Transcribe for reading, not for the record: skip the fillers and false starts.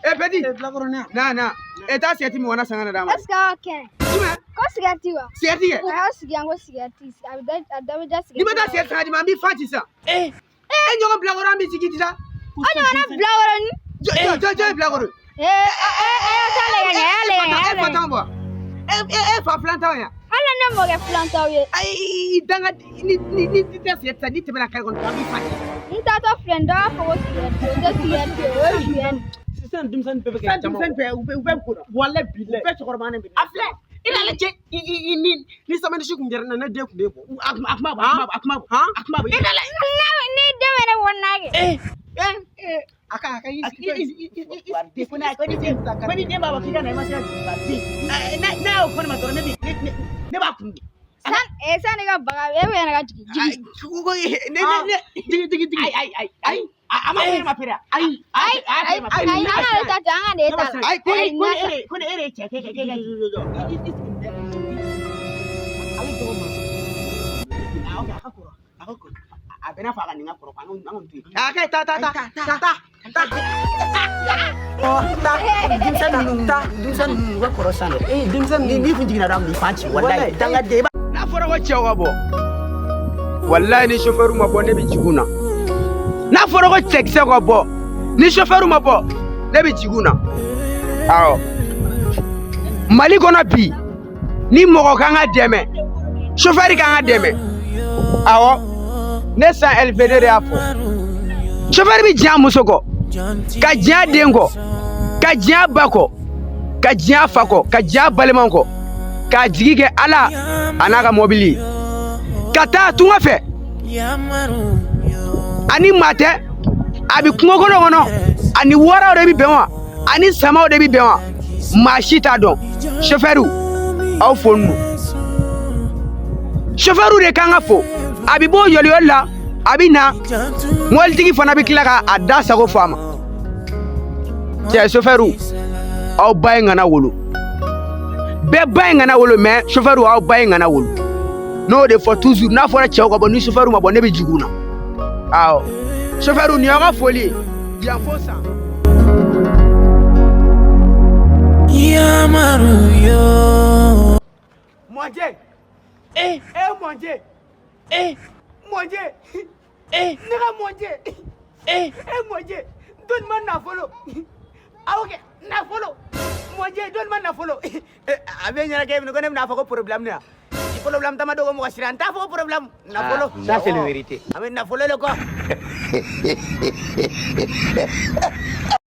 Eh petit. Na. Eh ta siati mi wana sangana dama. Eska okay. Kime? Ko sigati wa. Siati ke? Go sigati. Adamu just Ni bata siati sangadi ma mi fati sa. Eh nyongo blagoro ambi sigiti sa. Ana wana blagoro ni. Jo blagoro. Sale Fatambo. Fa planta ya. Ala ne mo ge planta ye. Ai danga ni ta siati ni tebena kai kon ambi fati. Nta to friend da fo sigati. Sisan dumsan pepe San dumsen pe ube ko. Wala bile. Pe chokor mane bi. Afle. Ina leche ni sama ni shukum jarna na de ku de bo. Akma. Ina le. Ni de wena wonage. Aka yi Wardi kuna ko ni ne baba kida na masa na ko ma to ne ba kun. San ga baga wena ga jigi. ko digi Ai ama ma pira. Ai Ana ta tanga de ta. Ai ko ere che ke. Ali to ma. Ako abena fa kaninga koro kan ngon tu. Aka ta Dimsan wa koro sane. Dimsan ni funji na ram ni fachi wallahi tanga de ba. na fara wacce wabo wallahi ni chauffeur mabo ne bi jiguna na fara wacce kse wabo ni chauffeur mabo ne bi jiguna awo mali kono bi ni mogo kan ga deme chauffeur kan ga deme awo ne sa elvede afo chauffeur bi jam musoko ka jia dengo ka jia bako ka jia fako ka jia balemanko ka jigi ke ala anaka mobili kata tunga fe ani mate abi kungo kono ani wara de bi benwa ani sama de bi benwa machita don chauffeur au fonu chauffeur de kanga fo abi bo yoli wala abi na mol tigi fana bi kilaka adasa ko fama tie chauffeur au bayinga na wolo be bayinga na wolo mais chauffeur au bayinga na wolo no de for toujours na fora chew ko bo ni chauffeur ma bo ne be jiguna aw chauffeur ni ga folie ya fosa ya maru yo monje monje monje nega monje monje don man na follow awoke na follow monje don man na follow abe nyara ke no na fako problème ne problème tama dogo mo wasira nta fako problème na follow Ça c'est la vérité. abe na follow le ko